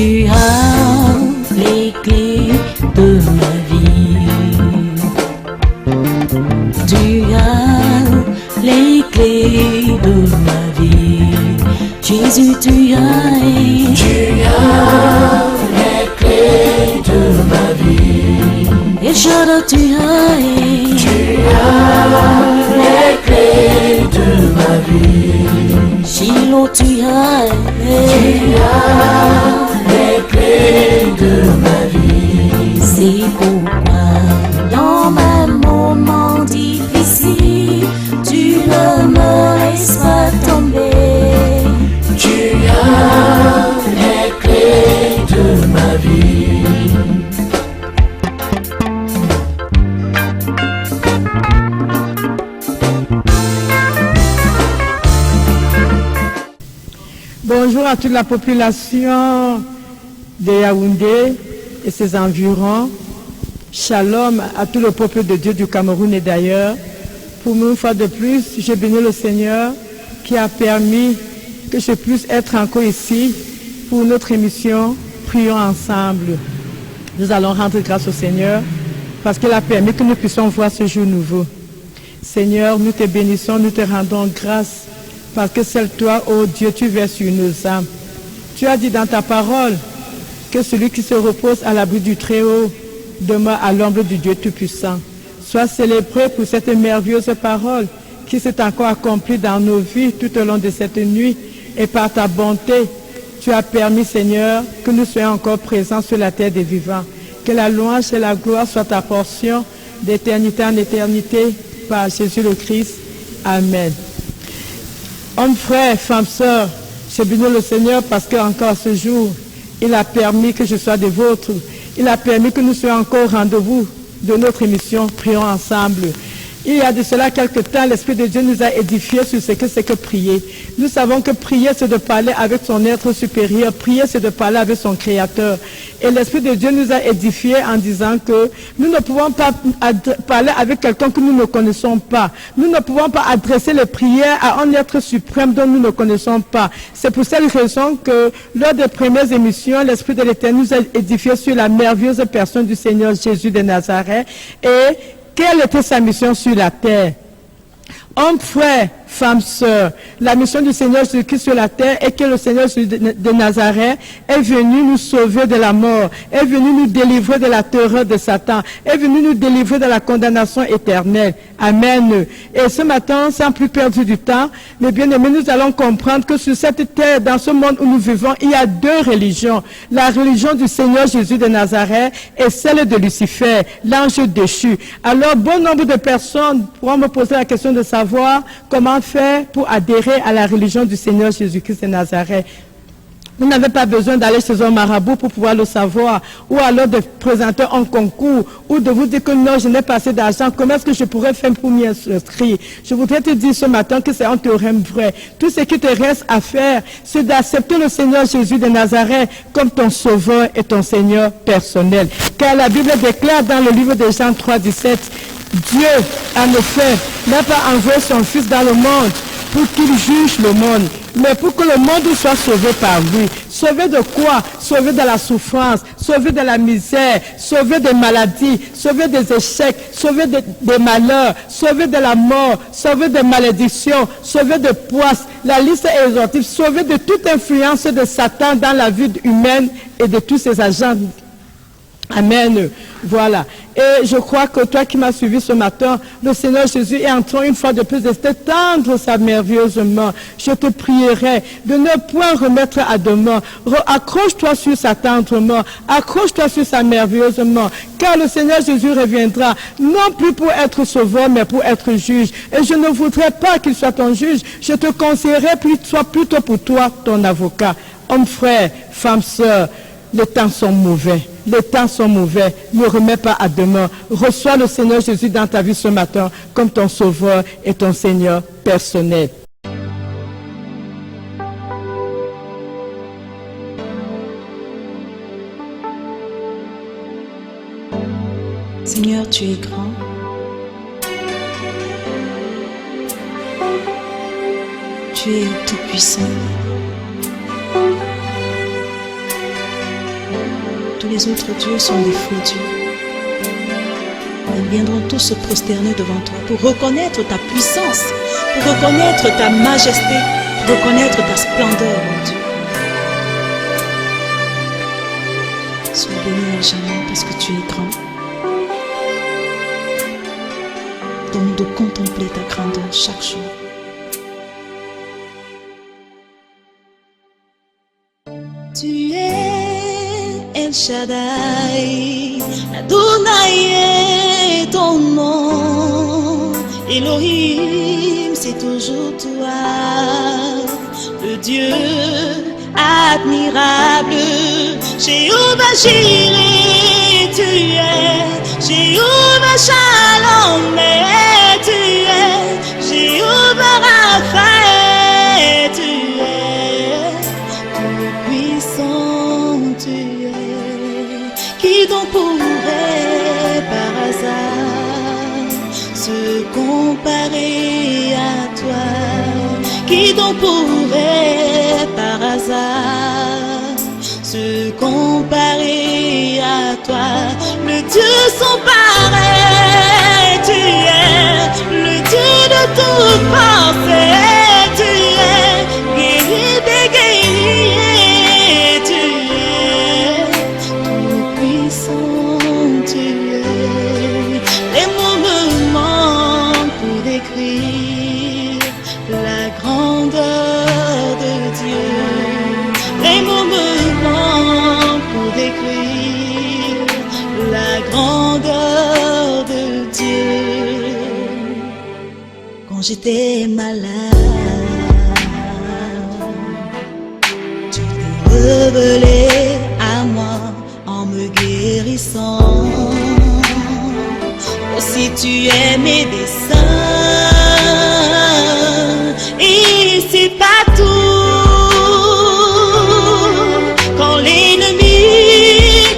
Tu as les clés de ma vie. Tu as les clés de ma vie. Jésus, tu as les clés de ma vie. Et Shaddai, tu as les clés de ma vie. Shiloh, tu as les clés de ma vie. C'est pourquoi dans mes moments difficiles, tu ne me laisses pas tomber. Tu as les clés de ma vie. Bonjour à toute la population de Yaoundé et ses environs. Shalom à tout le peuple de Dieu du Cameroun et d'ailleurs. Pour moi, une fois de plus, je bénis le Seigneur qui a permis que je puisse être encore ici pour notre émission Prions ensemble. Nous allons rendre grâce au Seigneur parce qu'il a permis que nous puissions voir ce jour nouveau. Seigneur, nous te bénissons, nous te rendons grâce parce que seul toi, ô Dieu, tu veilles sur nos âmes. Tu as dit dans ta parole que celui qui se repose à l'abri du Très-Haut demeure à l'ombre du Dieu Tout-Puissant. Sois célébré pour cette merveilleuse parole qui s'est encore accomplie dans nos vies tout au long de cette nuit. Et par ta bonté, tu as permis, Seigneur, que nous soyons encore présents sur la terre des vivants. Que la louange et la gloire soient ta portion d'éternité en éternité par Jésus le Christ. Amen. Hommes, frères, femmes, sœurs, je bénis le Seigneur parce qu'encore ce jour, il a permis que je sois des vôtres. Il a permis que nous soyons encore au rendez-vous de notre émission Prions ensemble. Il y a de cela quelque temps, l'Esprit de Dieu nous a édifiés sur ce que c'est que prier. Nous savons que prier, c'est de parler avec son être supérieur. Prier, c'est de parler avec son Créateur. Et l'Esprit de Dieu nous a édifiés en disant que nous ne pouvons pas parler avec quelqu'un que nous ne connaissons pas. Nous ne pouvons pas adresser les prières à un être suprême dont nous ne connaissons pas. C'est pour cette raison que lors des premières émissions, l'Esprit de l'Éternel nous a édifiés sur la merveilleuse personne du Seigneur Jésus de Nazareth et quelle était sa mission sur la terre? Hommes, frères, femmes, sœurs, la mission du Seigneur Jésus-Christ sur la terre est que le Seigneur de Nazareth est venu nous sauver de la mort, est venu nous délivrer de la terreur de Satan, est venu nous délivrer de la condamnation éternelle. Amen. Et ce matin, sans plus perdre du temps, mes bien-aimés, nous allons comprendre que sur cette terre, dans ce monde où nous vivons, il y a deux religions. La religion du Seigneur Jésus de Nazareth et celle de Lucifer, l'ange déchu. Alors, bon nombre de personnes pourront me poser la question de savoir comment faire pour adhérer à la religion du Seigneur Jésus-Christ de Nazareth. Vous n'avez pas besoin d'aller chez un marabout pour pouvoir le savoir, ou alors de présenter un concours, ou de vous dire que non, je n'ai pas assez d'argent, comment est-ce que je pourrais faire pour m'y inscrire? Je voudrais te dire ce matin que c'est un théorème vrai. Tout ce qui te reste à faire, c'est d'accepter le Seigneur Jésus de Nazareth comme ton sauveur et ton Seigneur personnel. Car la Bible déclare dans le livre de Jean 3, 17, Dieu, en effet, n'a pas envoyé son Fils dans le monde pour qu'il juge le monde, mais pour que le monde soit sauvé par lui. Sauvé de quoi? Sauvé de la souffrance, sauvé de la misère, sauvé des maladies, sauvé des échecs, sauvé des malheurs, sauvé de la mort, sauvé des malédictions, sauvé de poisse. La liste est exhaustive, sauvé de toute influence de Satan dans la vie humaine et de tous ses agents. Amen. Voilà. Et je crois que toi qui m'as suivi ce matin, le Seigneur Jésus est en train une fois de plus de t'étendre sa merveilleuse main. Je te prierai de ne point remettre à demain. Accroche-toi sur sa tendre main. Accroche-toi sur sa merveilleuse main. Car le Seigneur Jésus reviendra, non plus pour être sauveur, mais pour être juge. Et je ne voudrais pas qu'il soit ton juge. Je te conseillerais plutôt pour toi, ton avocat. Hommes, frères, femmes, sœurs, les temps sont mauvais. Les temps sont mauvais. Ne remets pas à demain. Reçois le Seigneur Jésus dans ta vie ce matin comme ton sauveur et ton Seigneur personnel. Seigneur, tu es grand. Tu es tout puissant. tous les autres dieux sont des faux dieux. Ils viendront tous se prosterner devant toi pour reconnaître ta puissance, pour reconnaître ta majesté, pour reconnaître ta splendeur, mon Dieu. Sois béni à jamais parce que tu es grand. Donne-nous de contempler ta grandeur chaque jour. Tu es El Shaddai, Adonai est ton nom. Elohim, c'est toujours toi, le Dieu admirable. Jéhovah Jireh, tu es Jéhovah Shalom, tu es Jéhovah Rapha, tu es tout puissant, tu es. Qui donc pourrait par hasard se comparer à toi? Qui donc pourrait par hasard se comparer à toi? Le Dieu sans pareil, tu es le Dieu de toute pensée, tu es guéri des guerriers, tu es tout puissant, tu es. Les mots me manquent pour décrire la grandeur de Dieu. Les mots me manquent pour décrire la grandeur de Dieu. Quand j'étais malade, tu t'es révélé à moi en me guérissant. Aussi tu es mes desseins, et c'est pas tout. Quand l'ennemi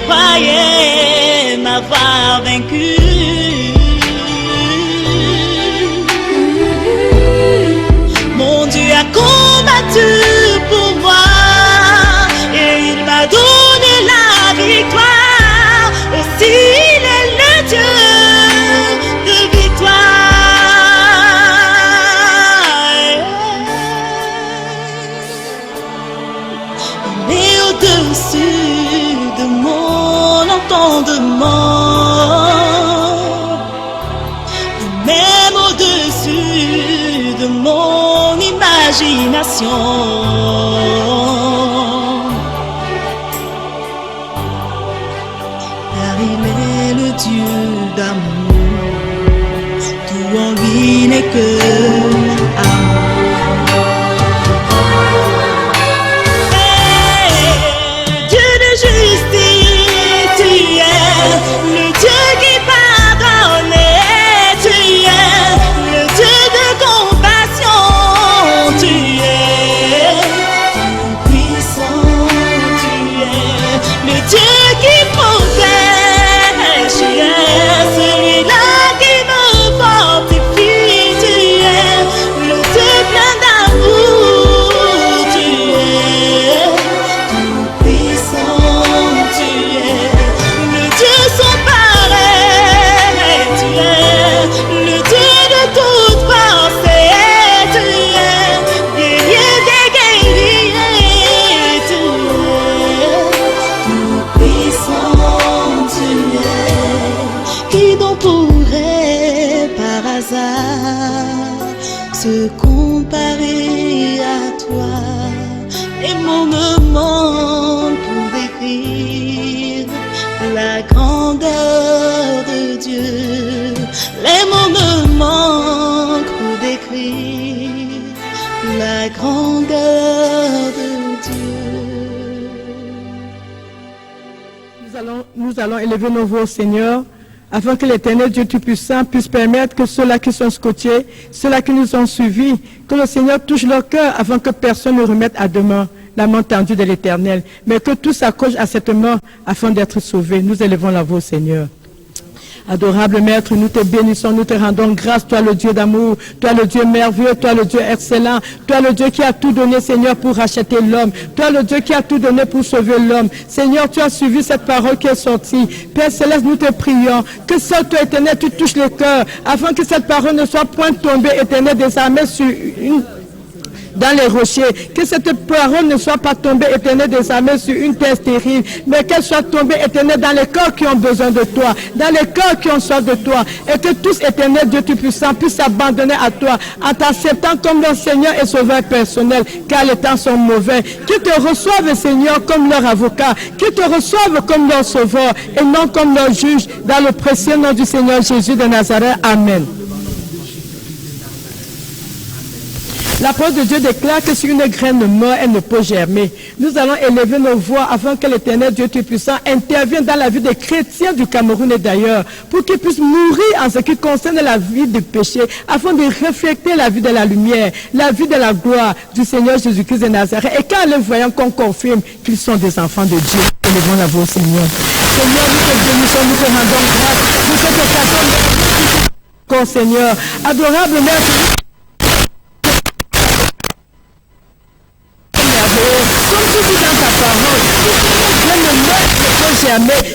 croyait m'avoir vaincu, mon Dieu a combattu pour moi et il m'a donné la victoire. Aussi il est le Dieu de victoire. Il est au-dessus de mon entendement, même au-dessus de mon imagination. Car il est le Dieu d'amour, tout en lui n'est que amour. Dieu de justice, tu es le Dieu qui pardonne, tu es le Dieu de compassion, tu es tout puissant, tu es le Dieu qui protège, tu es celui-là qui me fortifie, tu es le Dieu plein d'amour, tu es tout puissant, tu es le Dieu sans pareil, tu es le Dieu de toute pensée, tu es guerrier des guerriers, tu es tout puissant, tu es. Qui donc pourrait par hasard se comparer à toi? Les mots me manquent pour décrire la grandeur de Dieu. Les mots me manquent pour décrire la grandeur de Dieu. Nous allons élever nos voix au Seigneur afin que l'Éternel Dieu Tout-Puissant puisse permettre que ceux-là qui sont scotchés, ceux-là qui nous ont suivis, que le Seigneur touche leur cœur afin que personne ne remette à demain la main tendue de l'Éternel, mais que tous s'accrochent à cette main afin d'être sauvés. Nous élevons la voix au Seigneur. Adorable Maître, nous te bénissons, nous te rendons grâce, toi le Dieu d'amour, toi le Dieu merveilleux, toi le Dieu excellent, toi le Dieu qui a tout donné, Seigneur, pour racheter l'homme, toi le Dieu qui a tout donné pour sauver l'homme. Seigneur, tu as suivi cette parole qui est sortie. Père Céleste, nous te prions que seul toi, Éternel, tu touches les cœurs, afin que cette parole ne soit point tombée, Éternel, désormais sur dans les rochers, que cette parole ne soit pas tombée, Éternel, désormais sur une terre stérile, mais qu'elle soit tombée, Éternel, dans les cœurs qui ont besoin de toi, dans les cœurs qui ont soif de toi, et que tous, Éternel, Dieu Tout-Puissant, puissent s'abandonner à toi, en t'acceptant comme leur Seigneur et Sauveur personnel, car les temps sont mauvais, qu'ils te reçoivent, Seigneur, comme leur avocat, qu'ils te reçoivent comme leur Sauveur, et non comme leur juge, dans le précieux nom du Seigneur Jésus de Nazareth. Amen. La parole de Dieu déclare que si une graine meurt, elle ne peut germer. Nous allons élever nos voix afin que l'Éternel Dieu Tout-Puissant intervienne dans la vie des chrétiens du Cameroun et d'ailleurs, pour qu'ils puissent mourir en ce qui concerne la vie du péché, afin de refléter la vie de la lumière, la vie de la gloire du Seigneur Jésus-Christ de Nazareth. Et quand les voyons, qu'on confirme qu'ils sont des enfants de Dieu. Élevons la voix au Seigneur. Seigneur, nous te bénissons, nous te rendons grâce pour cette occasion, Seigneur. Adorable Maître, comme tu dis dans ta parole,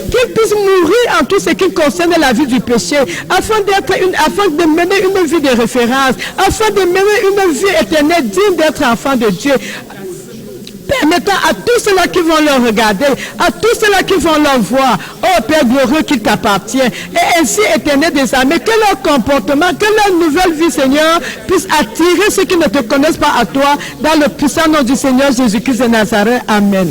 qu'ils puissent mourir en tout ce qui concerne la vie du péché, afin de mener une vie de référence, afin de mener une vie éternelle digne d'être enfant de Dieu, permettant à tous ceux-là qui vont le regarder, à tous ceux-là qui vont le voir, oh Père glorieux qui t'appartient, et ainsi éternel des armées, que leur comportement, que leur nouvelle vie, Seigneur, puisse attirer ceux qui ne te connaissent pas à toi, dans le puissant nom du Seigneur Jésus-Christ de Nazareth. Amen.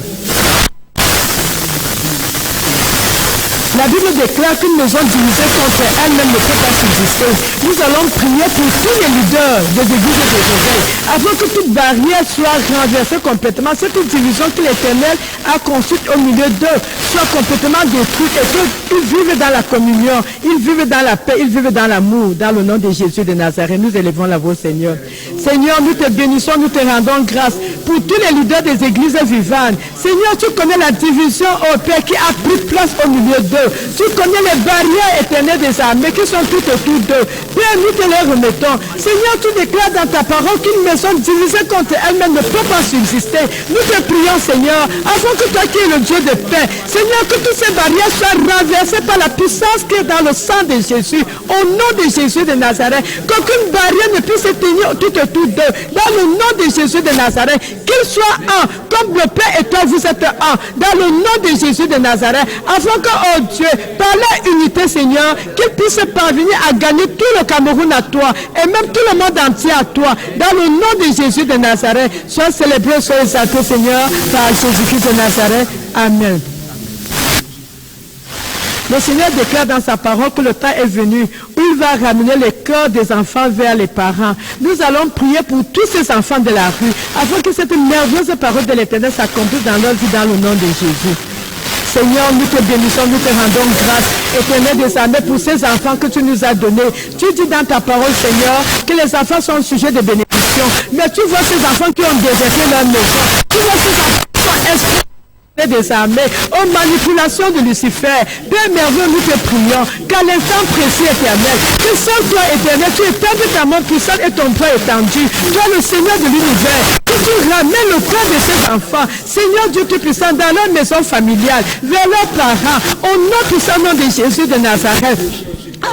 La Bible déclare qu'une maison divisée contre elle-même ne peut pas subsister. Nous allons prier pour tous les leaders des églises et des éveils, afin que toute barrière soit renversée complètement. Cette division que l'Éternel a construite au milieu d'eux soit complètement détruite et qu'ils vivent dans la communion, ils vivent dans la paix, ils vivent dans l'amour. Dans le nom de Jésus de Nazareth, nous élevons la voix, Seigneur. Seigneur, nous te bénissons, nous te rendons grâce pour tous les leaders des églises vivantes. Seigneur, tu connais la division, oh Père, qui a pris place au milieu d'eux. Tu connais les barrières éternelles des armées qui sont toutes autour d'eux. Père, nous te les remettons. Seigneur, tu déclares dans ta parole qu'une maison divisée contre elle-même ne peut pas subsister. Nous te prions, Seigneur, afin que toi qui es le Dieu de paix, Seigneur, que toutes ces barrières soient renversées par la puissance qui est dans le sang de Jésus, au nom de Jésus de Nazareth. Qu'aucune barrière ne puisse se tenir tout autour d'eux. Dans le nom de Jésus de Nazareth, qu'ils soient un, comme le Père et toi vous êtes un. Dans le nom de Jésus de Nazareth, afin que, oh Dieu, par la unité, Seigneur, qu'ils puissent parvenir à gagner tout le Cameroun à toi et même tout le monde entier à toi. Dans le nom de Jésus de Nazareth, sois célébré, sois exalté, Seigneur, par Jésus-Christ de Nazareth. Amen. Le Seigneur déclare dans sa parole que le temps est venu où il va ramener les cœurs des enfants vers les parents. Nous allons prier pour tous ces enfants de la rue afin que cette merveilleuse parole de l'Éternel s'accomplisse dans leur vie dans le nom de Jésus. Seigneur, nous te bénissons, nous te rendons grâce, Éternel des armées, pour ces enfants que tu nous as donnés. Tu dis dans ta parole, Seigneur, que les enfants sont sujets de bénédiction. Mais tu vois ces enfants qui ont déserté leur maison. Tu vois ces enfants qui sont esprits des armées, aux manipulations de Lucifer. Père merveilleux, nous te prions, qu'à l'instant précis éternel, que seul toi éternel, tu étendes ta main puissante et ton bras étendu. Toi le Seigneur de l'univers, que tu ramènes le cœur de ces enfants, Seigneur Dieu Tout-Puissant, dans leur maison familiale, vers leurs parents, au nom puissant nom de Jésus de Nazareth.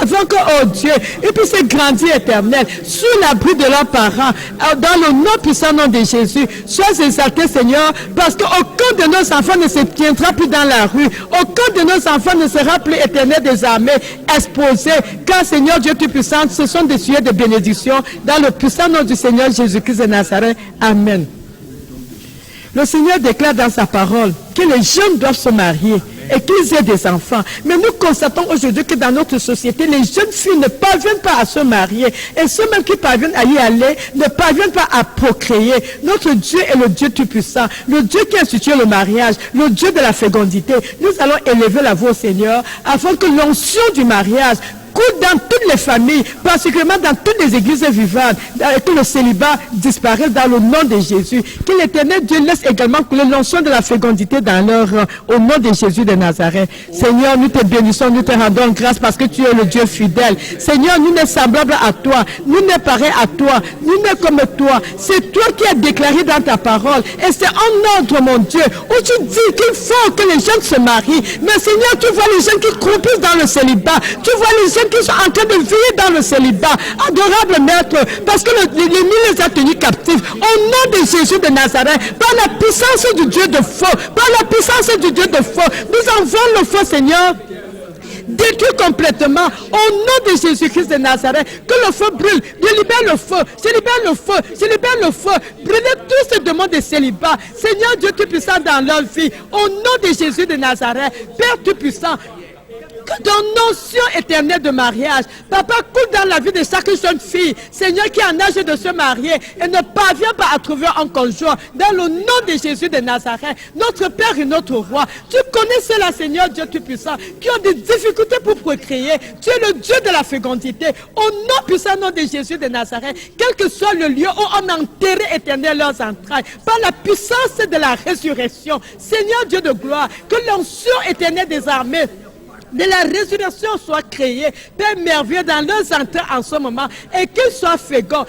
Avant que, oh Dieu, ils puissent grandir éternel, sous l'abri de leurs parents, dans le nom puissant nom de Jésus. Sois exalté, Seigneur, parce qu'aucun de nos enfants ne se tiendra plus dans la rue, aucun de nos enfants ne sera plus éternel des armées, exposé, car Seigneur Dieu Tout-Puissant, ce sont des sujets de bénédiction, dans le puissant nom du Seigneur Jésus-Christ de Nazareth. Amen. Le Seigneur déclare dans sa parole que les jeunes doivent se marier et qu'ils aient des enfants. Mais nous constatons aujourd'hui que dans notre société, les jeunes filles ne parviennent pas à se marier. Et ceux même qui parviennent à y aller ne parviennent pas à procréer. Notre Dieu est le Dieu Tout-Puissant, le Dieu qui a institué le mariage, le Dieu de la fécondité. Nous allons élever la voix au Seigneur afin que l'onction du mariage coule dans toutes les familles, particulièrement dans toutes les églises vivantes, et que le célibat disparaisse dans le nom de Jésus. Que l'Éternel Dieu laisse également couler l'onction de la fécondité dans leur rang, au nom de Jésus de Nazareth. Seigneur, nous te bénissons, nous te rendons grâce parce que tu es le Dieu fidèle. Seigneur, nous sommes semblables à toi, nous sommes pareils à toi, nous sommes comme toi. C'est toi qui as déclaré dans ta parole, et c'est un ordre, mon Dieu, où tu dis qu'il faut que les jeunes se marient. Mais Seigneur, tu vois les jeunes qui croupissent dans le célibat, tu vois les jeunes qui sont en train de vivre dans le célibat. Adorable Maître, parce que l'ennemi les a tenus captifs. Au nom de Jésus de Nazareth, par la puissance du Dieu de feu, par la puissance du Dieu de feu, nous envoyons le feu, Seigneur. Détruis complètement au nom de Jésus-Christ de Nazareth, que le feu brûle, je libère le feu, je libère le feu, je libère le feu, brûlez tous ces demandes de célibat. Seigneur Dieu Tout-Puissant dans leur vie, au nom de Jésus de Nazareth, Père Tout-Puissant, que ton notion éternelle de mariage, Papa, coule dans la vie de chaque jeune fille, Seigneur, qui est en âge de se marier et ne parvient pas à trouver un conjoint. Dans le nom de Jésus de Nazareth, notre Père et notre Roi, tu connais cela, Seigneur Dieu Tout-Puissant, qui ont des difficultés pour procréer. Tu es le Dieu de la fécondité. Au nom puissant nom de Jésus de Nazareth, quel que soit le lieu où on a enterré éternel leurs entrailles, par la puissance de la résurrection, Seigneur Dieu de gloire, que l'onction éternelle des armées de la résurrection soit créée, Père merveilleux, dans leurs entrées en ce moment, et qu'ils soient féconds,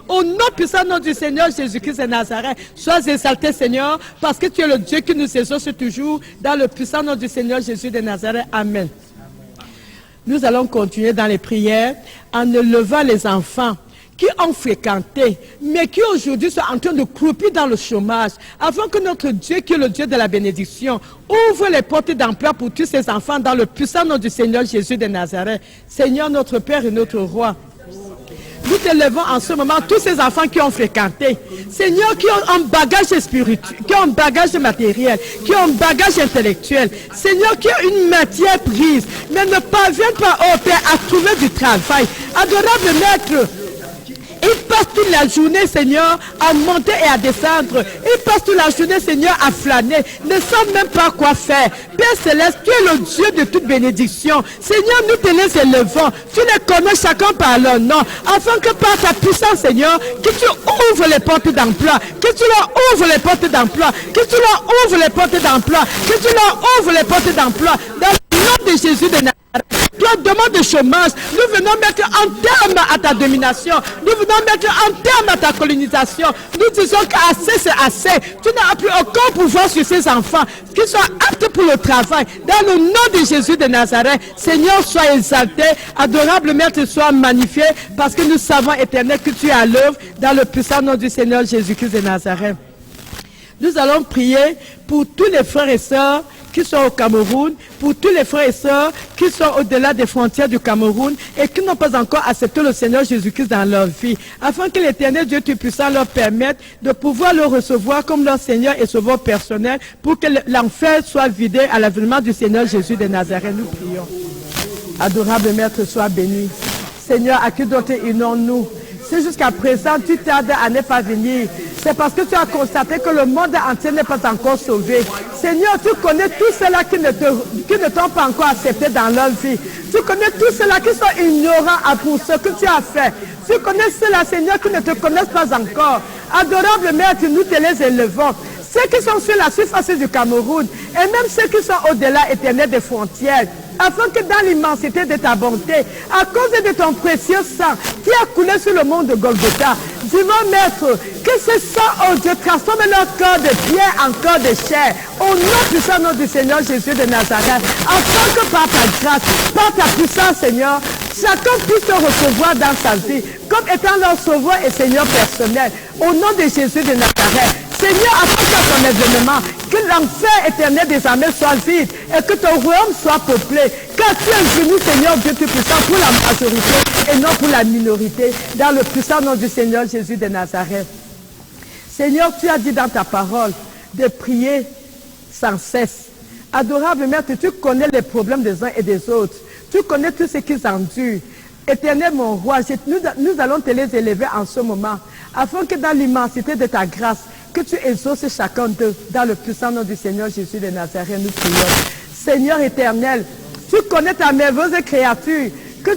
au nom puissant nom du Seigneur Jésus-Christ de Nazareth. Sois exalté, Seigneur, parce que tu es le Dieu qui nous exauce toujours, dans le puissant nom du Seigneur Jésus de Nazareth. Amen. Nous allons continuer dans les prières en élevant les enfants qui ont fréquenté, mais qui aujourd'hui sont en train de croupir dans le chômage, afin que notre Dieu, qui est le Dieu de la bénédiction, ouvre les portes d'emploi pour tous ces enfants dans le puissant nom du Seigneur Jésus de Nazareth. Seigneur, notre Père et notre Roi, nous t'élevons en ce moment tous ces enfants qui ont fréquenté, Seigneur, qui ont un bagage spirituel, qui ont un bagage matériel, qui ont un bagage intellectuel, Seigneur, qui ont une matière prise, mais ne parviennent pas, oh Père, à trouver du travail. Adorable Maître, ils passent toute la journée, Seigneur, à monter et à descendre. Ils passent toute la journée, Seigneur, à flâner, ne savent même pas quoi faire. Père Céleste, tu es le Dieu de toute bénédiction. Seigneur, nous te les élevons. Tu les connais chacun par leur nom, afin que par ta puissance, Seigneur, que tu ouvres les portes d'emploi, que tu leur ouvres les portes d'emploi, que tu leur ouvres les portes d'emploi, que tu leur ouvres les portes d'emploi. Dans le nom de Jésus de Nazareth. Toi, demande de chômage, nous venons mettre un terme à ta domination, nous venons mettre un terme à ta colonisation. Nous disons qu'assez c'est assez. Tu n'as plus aucun pouvoir sur ces enfants qui soient aptes pour le travail. Dans le nom de Jésus de Nazareth, Seigneur, sois exalté, adorable Maître, sois magnifié, parce que nous savons, éternel, que tu es à l'œuvre dans le puissant nom du Seigneur Jésus-Christ de Nazareth. Nous allons prier pour tous les frères et sœurs qui sont au Cameroun, pour tous les frères et sœurs qui sont au-delà des frontières du Cameroun et qui n'ont pas encore accepté le Seigneur Jésus-Christ dans leur vie, afin que l'Éternel Dieu Tout-Puissant leur permette de pouvoir le recevoir comme leur Seigneur et Sauveur personnel, pour que l'enfer soit vidé à l'avènement du Seigneur Jésus de Nazareth. Nous prions. Adorable Maître, sois béni. Seigneur, à qui d'autre unons-nous? Si jusqu'à présent tu tardes à ne pas venir, c'est parce que tu as constaté que le monde entier n'est pas encore sauvé. Seigneur, tu connais tous ceux-là qui ne t'ont pas encore accepté dans leur vie. Tu connais tous ceux-là qui sont ignorants pour ce que tu as fait. Tu connais ceux-là, Seigneur, qui ne te connaissent pas encore. Adorable Maître, nous te les élevons. Ceux qui sont sur la surface du Cameroun et même ceux qui sont au-delà éternel des frontières, afin que dans l'immensité de ta bonté, à cause de ton précieux sang qui a coulé sur le mont de Golgotha, divin Maître, que ce sang, oh Dieu, transforme leur corps de pierre en corps de chair, au nom puissant nom du Seigneur Jésus de Nazareth, afin que par ta grâce, par ta puissance, Seigneur, chacun puisse te recevoir dans sa vie, comme étant leur sauveur et Seigneur personnel, au nom de Jésus de Nazareth. Seigneur, afin qu'à ton événement, que l'enfer éternel des armées soit vide et que ton royaume soit peuplé. Car tu es venu, Seigneur Dieu Tout-Puissant, pour la majorité et non pour la minorité, dans le puissant nom du Seigneur Jésus de Nazareth. Seigneur, tu as dit dans ta parole de prier sans cesse. Adorable Maître, tu connais les problèmes des uns et des autres. Tu connais tout ce qu'ils endurent. Éternel mon roi, nous allons te les élever en ce moment, afin que dans l'immensité de ta grâce, que tu exauces chacun d'eux dans le puissant nom du Seigneur Jésus de Nazareth, nous prions. Seigneur éternel, Tu connais ta merveilleuse créature que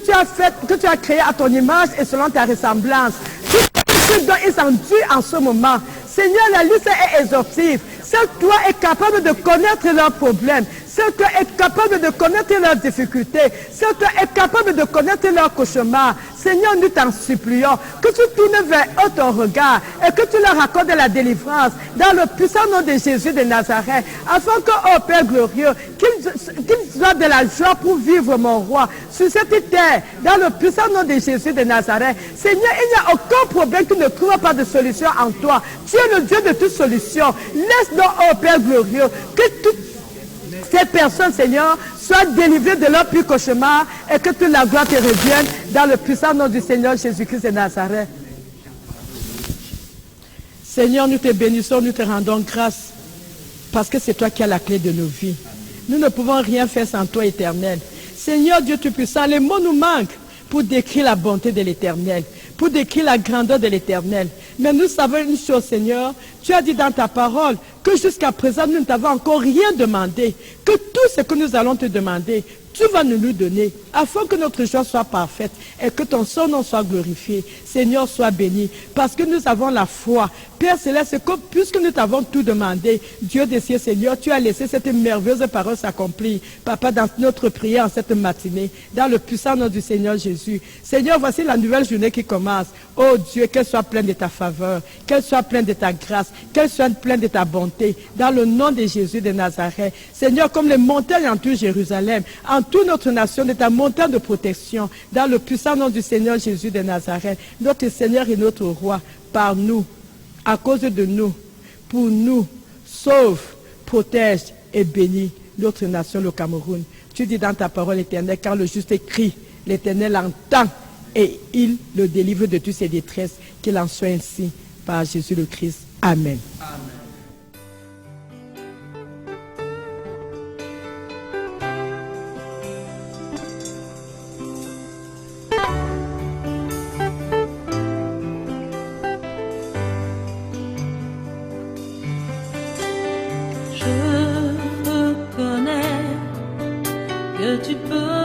tu as créée à ton image et selon ta ressemblance. Tu connais ce dont ils ont dû en ce moment. Seigneur, la liste est exhaustive. Seul toi est capable de connaître leurs problèmes. Seul toi est capable de connaître leurs difficultés. Seul toi est capable de connaître leurs cauchemars. Seigneur, nous t'en supplions que tu tournes vers eux ton regard et que tu leur accordes la délivrance dans le puissant nom de Jésus de Nazareth, afin que, oh Père glorieux, qu'ils soient de la joie pour vivre, mon roi, sur cette terre, dans le puissant nom de Jésus de Nazareth. Seigneur, il n'y a aucun problème qui ne trouve pas de solution en toi. Tu es le Dieu de toute solution. Laisse-nous, oh Père glorieux, que toutes ces personnes, Seigneur, soient délivrées de leur plus cauchemar et que toute la gloire te revienne dans le puissant nom du Seigneur Jésus-Christ de Nazareth. Seigneur, nous te bénissons, nous te rendons grâce parce que c'est toi qui as la clé de nos vies. Nous ne pouvons rien faire sans toi, Éternel. Seigneur Dieu Tout-Puissant, les mots nous manquent pour décrire la bonté de l'Éternel, pour décrire la grandeur de l'Éternel. Mais nous savons une chose, Seigneur, tu as dit dans ta parole que jusqu'à présent, nous ne t'avons encore rien demandé, que tout ce que nous allons te demander, tu vas nous le donner, afin que notre joie soit parfaite et que ton nom soit glorifié. Seigneur, sois béni, parce que nous avons la foi. Père Céleste, puisque nous t'avons tout demandé, Dieu des cieux, Seigneur, tu as laissé cette merveilleuse parole s'accomplir. Papa, dans notre prière en cette matinée, dans le puissant nom du Seigneur Jésus. Seigneur, voici la nouvelle journée qui commence. Oh Dieu, qu'elle soit pleine de ta faveur, qu'elle soit pleine de ta grâce, qu'elle soit pleine de ta bonté, dans le nom de Jésus de Nazareth. Seigneur, comme les montagnes entourent Jérusalem, entoure notre nation de ta montagne de protection, dans le puissant nom du Seigneur Jésus de Nazareth. Notre Seigneur et notre Roi, par nous, à cause de nous, pour nous, sauve, protège et bénis notre nation, le Cameroun. Tu dis dans ta parole éternelle, quand le juste crie, l'Éternel entend et il le délivre de toutes ses détresses. Qu'il en soit ainsi par Jésus le Christ. Amen. Amen. Je reconnais que tu peux